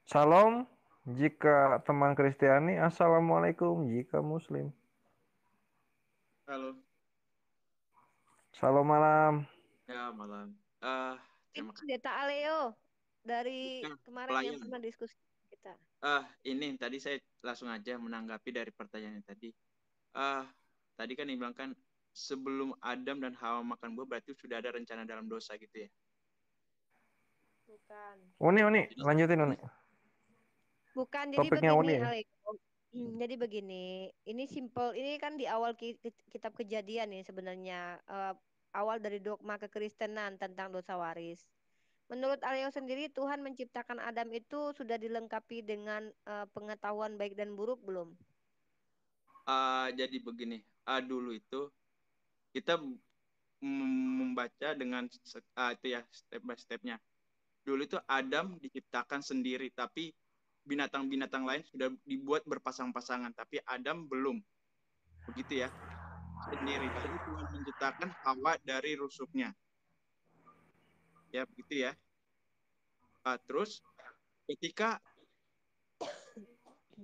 Salam jika teman Kristiani, Assalamualaikum jika Muslim. Halo, Salam malam. ya malam. Ah, Ini terima kasih. Pendeta Aleo dari Nah, kemarin yang pelayan. pernah diskusi kita. Ini tadi saya langsung aja menanggapi dari pertanyaan yang tadi. Ah, Tadi kan dibilang kan sebelum Adam dan Hawa makan buah berarti sudah ada rencana dalam dosa gitu ya. Bukan. Uni, Jadi, lanjutin Uni. Bukan, jadi Topiknya begini Uni ya. Aleo. Jadi begini, ini simple. Ini kan di awal kitab Kejadian nih sebenarnya awal dari dogma kekristenan tentang dosa waris. Menurut Aleo sendiri, Tuhan menciptakan Adam itu sudah dilengkapi dengan pengetahuan baik dan buruk belum? jadi begini. Dulu itu kita membaca dengan itu ya step by stepnya. Dulu itu Adam diciptakan sendiri, tapi binatang-binatang lain sudah dibuat berpasang-pasangan, tapi Adam belum. Begitu ya, sendiri. Lalu Tuhan menciptakan Hawa dari rusuknya. Ya, begitu ya. Terus ketika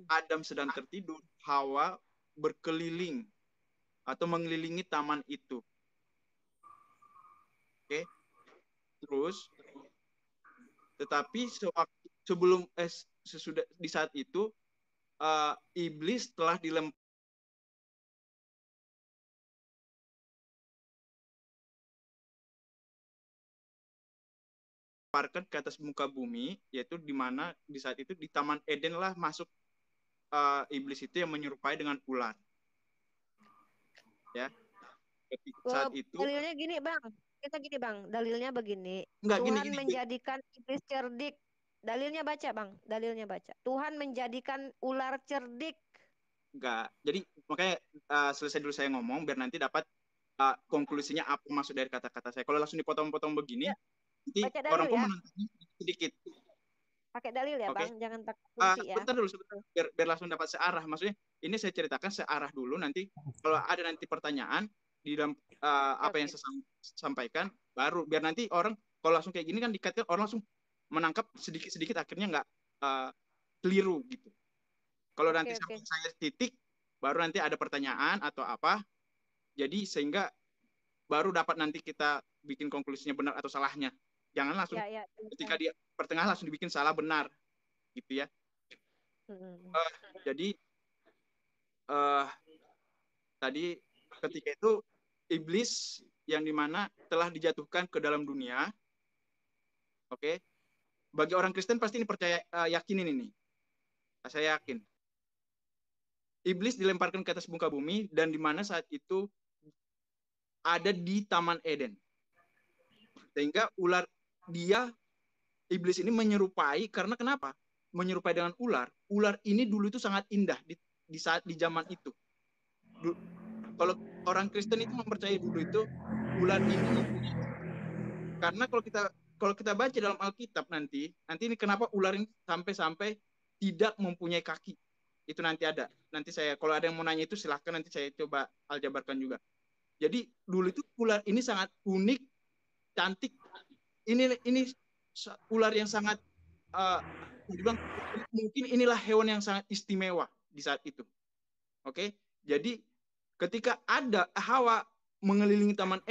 Adam sedang tertidur, Hawa berkeliling atau mengelilingi taman itu. Oke. Terus tetapi sebelum sesudah di saat itu iblis telah dilemparkan ke atas muka bumi, yaitu di mana di saat itu di Taman Eden lah masuk iblis itu yang menyerupai dengan ular. Ya, ketika saat itu Dalilnya gini, Bang. Kita gini, Bang. Dalilnya begini. enggak gini Tuhan gini menjadikan iblis cerdik. Dalilnya baca, Bang. Dalilnya baca. Tuhan menjadikan ular cerdik. enggak. Jadi makanya selesai dulu saya ngomong biar nanti dapat konklusinya apa maksud dari kata-kata saya. Kalau langsung dipotong-potong begini, Ya, nanti baca orang dalil pun ya. menontonnya sedikit. Pakai dalil ya, Oke. Bang. Jangan pakai asumsi ya. Bentar dulu sebentar biar langsung dapat searah. Maksudnya ini saya ceritakan searah dulu nanti kalau ada nanti pertanyaan di dalam Oke, apa yang oke. saya sampaikan baru biar nanti orang kalau langsung kayak gini kan dikaitkan orang langsung menangkap sedikit-sedikit akhirnya nggak uh, keliru gitu. Kalau nanti Oke, sampai oke. saya titik baru nanti ada pertanyaan atau apa. Jadi sehingga baru dapat nanti kita bikin konklusinya benar atau salahnya. Jangan langsung Ya, ya. ketika Silakan. di pertengahan langsung dibikin salah benar gitu ya. Hmm. Uh, jadi uh, tadi ketika itu iblis yang dimana telah dijatuhkan ke dalam dunia, oke? Okay? Bagi orang Kristen pasti ini percaya yakin ini nih. Saya yakin. Iblis dilemparkan ke atas muka bumi dan dimana saat itu ada di Taman Eden. Sehingga ular dia iblis ini menyerupai karena kenapa? Menyerupai dengan ular. Ular ini dulu itu sangat indah di saat di zaman itu. Kalau orang Kristen itu mempercayai dulu itu ular ini mempunyai karena kalau kita baca dalam Alkitab nanti ini kenapa ular ini sampai-sampai tidak mempunyai kaki. Itu nanti ada. Nanti saya kalau ada yang mau nanya itu silahkan nanti saya coba aljabarkan juga. Jadi dulu itu ular ini sangat unik, cantik. Ini ular yang sangat dibilang mungkin inilah hewan yang sangat istimewa di saat itu. Oke. Jadi ketika ada Hawa mengelilingi taman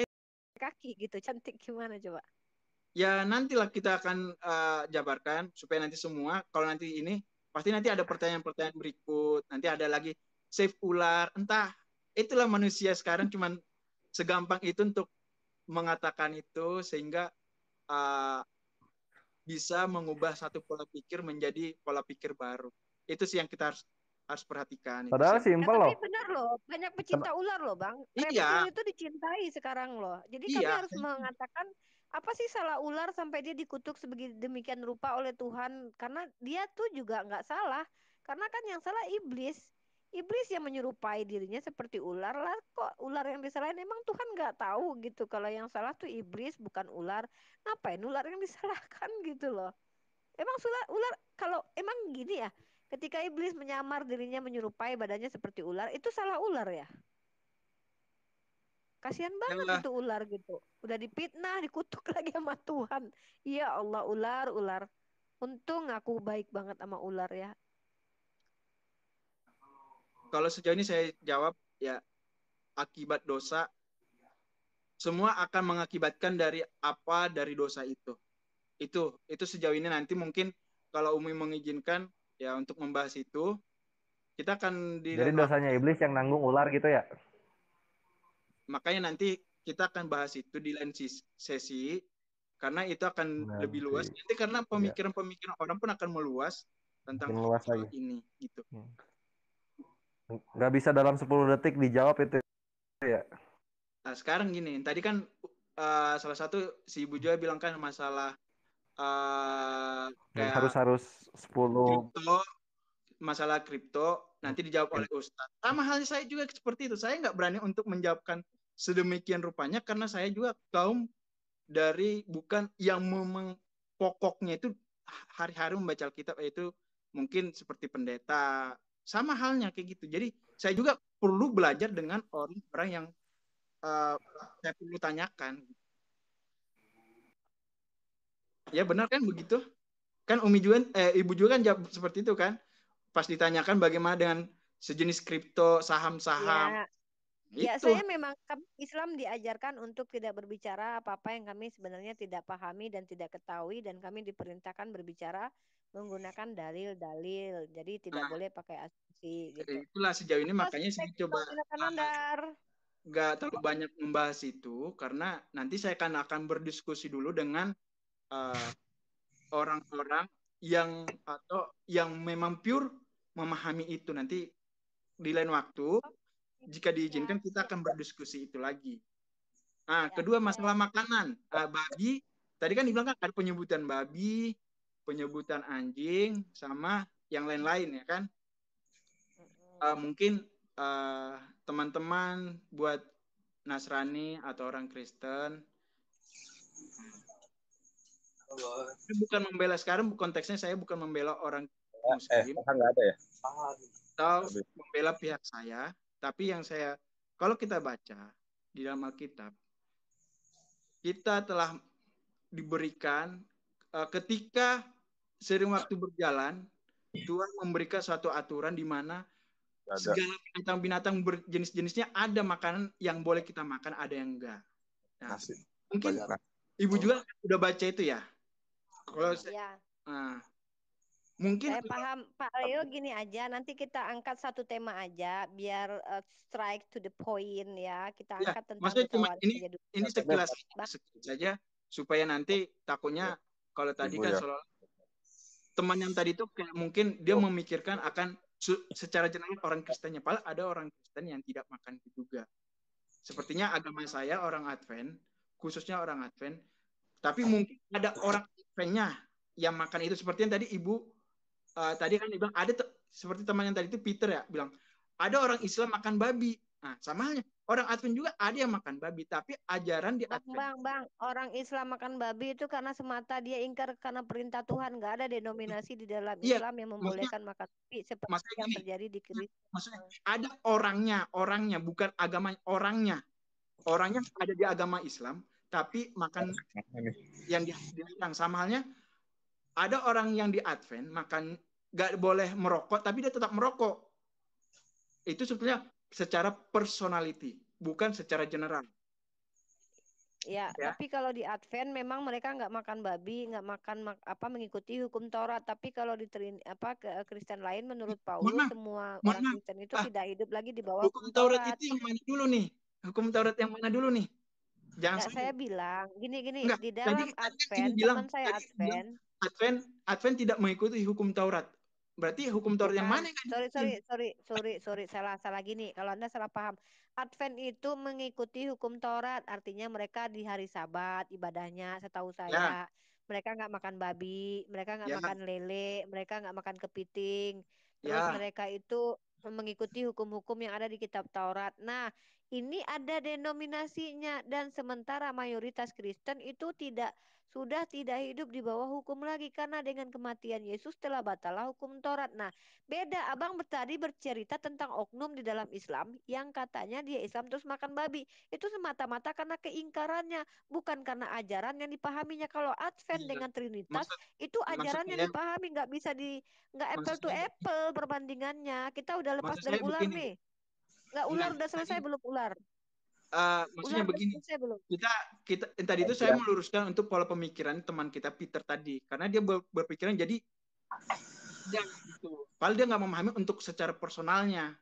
Kaki gitu. Cantik gimana coba? ya nantilah kita akan jabarkan supaya nanti semua kalau nanti ini pasti nanti ada pertanyaan-pertanyaan berikut nanti ada lagi save ular entah itulah manusia sekarang cuman segampang itu untuk mengatakan itu sehingga uh, bisa mengubah satu pola pikir menjadi pola pikir baru itu sih yang kita harus harus perhatikan itu sih Padahal yang Ya, simpel tapi loh. benar loh, banyak Ken- pecinta ular loh, Bang. Reptil iya itu dicintai sekarang loh. Jadi kami iya harus mengatakan apa sih salah ular sampai dia dikutuk demikian rupa oleh Tuhan? Karena dia tuh juga nggak salah. Karena kan yang salah iblis. Iblis yang menyerupai dirinya seperti ular lah. Kok ular yang disalahin? Emang Tuhan nggak tahu gitu. Kalau yang salah tuh iblis bukan ular. Ngapain ular yang disalahkan gitu loh? Emang ular kalau emang gini ya, ketika iblis menyamar dirinya menyerupai badannya seperti ular, itu salah ular ya? Kasihan banget ya itu ular gitu. Udah dipitnah, dikutuk lagi sama Tuhan. Ya Allah, ular, ular. Untung aku baik banget sama ular ya. Kalau sejauh ini saya jawab ya, akibat dosa semua akan mengakibatkan dari dosa itu. Itu sejauh ini. Nanti mungkin kalau Umi mengizinkan ya untuk membahas itu, kita akan di Jadi lain waktu. dosanya iblis yang nanggung ular gitu ya? Makanya nanti kita akan bahas itu di lain sesi, karena itu akan lebih luas. Nanti Nanti karena ya pemikiran-pemikiran orang pun akan meluas tentang makin luas hal lagi. ini gitu. Nggak bisa dalam 10 detik dijawab itu ya. Nah, sekarang gini, tadi kan salah satu si Ibu Joy bilang kan masalah Yang kayak harus 10 kripto, masalah kripto nanti dijawab oleh Ustadz. Sama halnya saya juga seperti itu. Saya nggak berani untuk menjawabkan sedemikian rupanya karena saya juga kaum dari bukan yang memang pokoknya itu hari-hari membaca Alkitab, yaitu mungkin seperti pendeta. Sama halnya kayak gitu. Jadi saya juga perlu belajar dengan orang-orang yang saya perlu tanyakan. Ya benar kan begitu? Kan Ibu juga kan jawab seperti itu kan? Pas ditanyakan bagaimana dengan sejenis kripto, saham-saham, Ya, ya itu. saya memang Islam diajarkan untuk tidak berbicara apa-apa yang kami sebenarnya tidak pahami dan tidak ketahui, dan kami diperintahkan berbicara menggunakan dalil-dalil. Jadi tidak Nah, boleh pakai asumsi gitu. itulah sejauh ini Atas makanya saya coba silakan Nandar. nggak terlalu banyak membahas itu karena nanti saya akan berdiskusi dulu dengan uh, orang-orang yang atau yang memang pure memahami itu. Nanti di lain waktu jika diizinkan Siap, kita siap, akan berdiskusi itu lagi. Nah, siap, kedua masalah siap. makanan. Babi, tadi kan dibilang kan ada penyebutan babi, penyebutan anjing, sama yang lain-lain ya kan. Mungkin teman-teman buat Nasrani atau orang Kristen, bukan membela, sekarang konteksnya saya bukan membela orang Muslim Nggak ada ya? atau membela pihak saya, tapi yang kalau kita baca di dalam Alkitab, kita telah diberikan ketika sering waktu berjalan, Tuhan memberikan suatu aturan di mana segala binatang-binatang berjenis-jenisnya ada makanan yang boleh kita makan, ada yang enggak. Nah, mungkin Ibu juga udah baca itu ya. Kalau Ya. mungkin Saya paham Pak Leo, gini aja, nanti kita angkat satu tema aja biar strike to the point ya. Kita ya, angkat tentang maksudnya cuma kekhawaran saja dulu. ini sekilas saja supaya nanti takutnya kalau tadi kan soal teman yang tadi itu kayak mungkin dia memikirkan akan secara general orang Kristennya, padahal ada orang Kristen yang tidak makan itu juga. Sepertinya agama saya orang Advent, khususnya orang Advent, tapi mungkin ada orang Adventnya yang makan itu, seperti yang tadi Ibu tadi kan bilang ada seperti teman yang tadi itu Peter ya bilang ada orang Islam makan babi. Nah, sama halnya orang Advent juga ada yang makan babi, tapi ajaran di Advent. Bang, orang Islam makan babi itu karena semata dia ingkar karena perintah Tuhan. Nggak ada denominasi di dalam Iya, Islam yang membolehkan makan babi seperti yang terjadi di Kristen. Maksudnya ada orangnya bukan agama orangnya ada di agama Islam tapi makan yang dilarang. Sama halnya ada orang yang di Advent makan nggak boleh merokok tapi dia tetap merokok. Itu sebetulnya secara personality, bukan secara general. Ya, tapi kalau di Advent memang mereka nggak makan babi, nggak makan mengikuti hukum Taurat. Tapi kalau di Kristen lain, menurut Paulus semua orang Kristen itu tidak hidup lagi di bawah hukum Taurat. Itu yang mana dulu nih? Hukum Taurat yang mana dulu nih? Jangan saya bilang gini enggak, di dalam Advent, teman saya Advent tidak mengikuti hukum Taurat. Berarti hukum Taurat yang mana? Sorry, salah gini. Kalau Anda salah paham. Advent itu mengikuti hukum Taurat, artinya mereka di hari Sabat ibadahnya. Setahu saya, mereka nggak makan babi, mereka nggak makan lele, mereka nggak makan kepiting. Terus mereka itu mengikuti hukum-hukum yang ada di Kitab Taurat. Nah, ini ada denominasinya, dan sementara mayoritas Kristen itu tidak sudah tidak hidup di bawah hukum lagi karena dengan kematian Yesus telah batallah hukum Taurat. Nah, beda. Abang tadi bercerita tentang oknum di dalam Islam yang katanya dia Islam terus makan babi. Itu semata-mata karena keingkarannya, bukan karena ajaran yang dipahaminya. Kalau Advent Iya. dengan Trinitas Maksud itu maksud ajaran yang saya dipahami, nggak maksud apple to saya apple perbandingannya. Kita udah lepas maksud dari saya ular begini. nih. Nggak, Iya, ular udah selesai tadi belum ular? maksudnya Ular udah begini. selesai belum? Kita tadi itu saya meluruskan untuk pola pemikiran teman kita Peter tadi, karena dia berpikiran jadi dia gitu. Padahal dia nggak memahami untuk secara personalnya.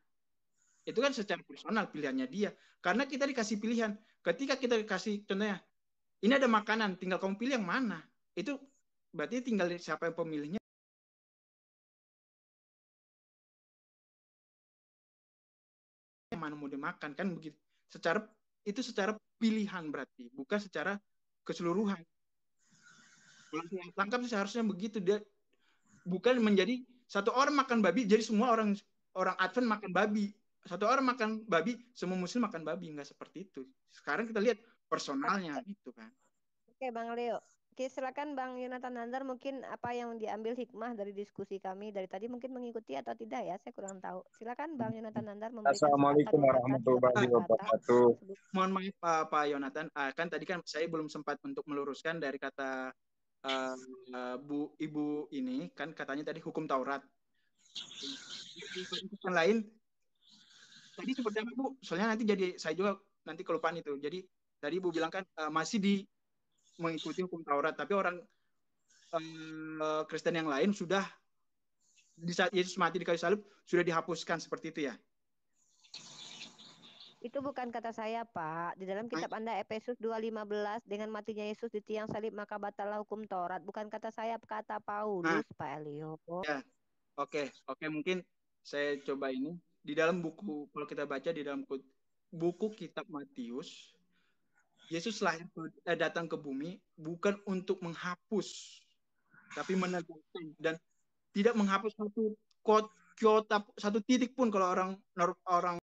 Itu kan secara personal pilihannya dia. Karena kita dikasih pilihan. Ketika kita dikasih contohnya, ini ada makanan, tinggal kamu pilih yang mana. Itu berarti tinggal siapa yang pemilihnya, yang mana mau dimakan, kan begitu. Itu secara pilihan berarti, bukan secara keseluruhan. Kalau yang tangkap seharusnya begitu, dia bukan menjadi satu orang makan babi jadi semua orang Advent makan babi, satu orang makan babi semua muslim makan babi, nggak seperti itu. Sekarang kita lihat personalnya gitu kan. Oke, Bang Leo. Oke, silakan Bang Yonatan Nandar, mungkin apa yang diambil hikmah dari diskusi kami dari tadi mungkin mengikuti atau tidak ya, saya kurang tahu. Silakan Bang Yonatan Nandar memberikan sepatah Assalamualaikum dua kata, tiga warahmatullahi patah kata. wabarakatuh. Mohon maaf Pak Yonatan, kan tadi kan saya belum sempat untuk meluruskan dari kata Bu Ibu ini, kan katanya tadi hukum Taurat. Yang lain tadi seperti apa Bu? Soalnya nanti jadi saya juga nanti kelupaan itu. Jadi tadi Bu bilang kan masih mengikuti hukum Taurat, tapi orang Kristen yang lain sudah di saat Yesus mati di kayu salib sudah dihapuskan seperti itu ya? Itu bukan kata saya, Pak. Di dalam kitab Anda Efesus 2:15, dengan matinya Yesus di tiang salib maka batallah hukum Taurat. Bukan kata saya, kata Paulus, Pak Elio. Ya, oke, mungkin saya coba ini di dalam buku, kalau kita baca di dalam buku kitab Matius, Yesus datang ke bumi bukan untuk menghapus, tapi menegakkan, dan tidak menghapus satu kota, satu titik pun. Kalau orang